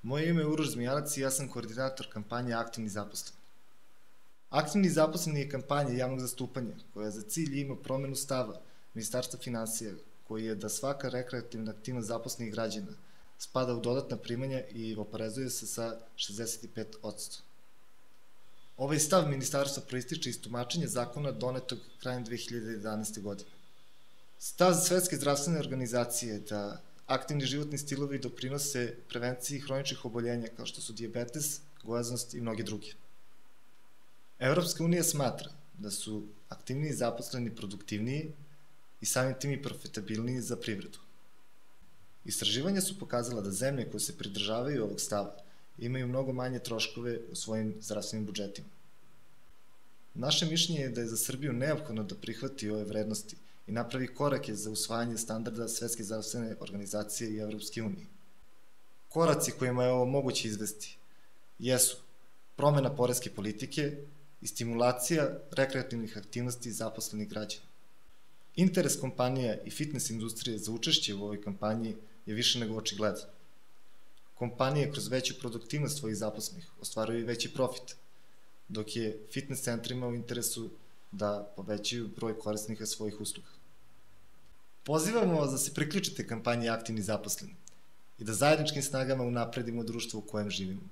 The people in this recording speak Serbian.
Moje ime je Uroš Zmijanac i ja sam koordinator kampanje Aktivni zaposleni. Aktivni zaposleni je kampanja javnog zastupanja koja za cilj ima promenu stava Ministarstva finansija, koji je da svaka rekreativna aktivnost zaposlenih građana spada u dodatna primanja i oporezuje se sa 65%. Ovaj stav ministarstva proističe iz tumačenja zakona donetog krajem 2011. godine. Stav Svetske zdravstvene organizacije je da aktivni životni stilovi doprinose prevenciji hroničnih oboljenja kao što su dijabetes, gojaznost i mnogi drugi. Evropska unija smatra da su aktivniji zaposleni produktivniji i samim tim i profitabilniji za privredu. Istraživanja su pokazala da zemlje koje se pridržavaju ovog stava imaju mnogo manje troškove u svojim zdravstvenim budžetima. Naše mišljenje je da je za Srbiju neophodno da prihvati ove vrednosti i napravi korake za usvajanje standarda Svetske zdravstvene organizacije i Evropske unije. Koraci kojima je ovo moguće izvesti jesu promena poreske politike i stimulacija rekreativnih aktivnosti zaposlenih građana. Interes kompanija i fitness industrije za učešće u ovoj kampanji je više nego očigledan. Kompanije kroz veću produktivnost svojih zaposlenih ostvaruju i veći profit, dok je fitness centrima u interesu da povećaju broj korisnika svojih usluga. Pozivamo vas da se priključite kampanji Aktivni zaposleni i da zajedničkim snagama unapredimo društvo u kojem živimo.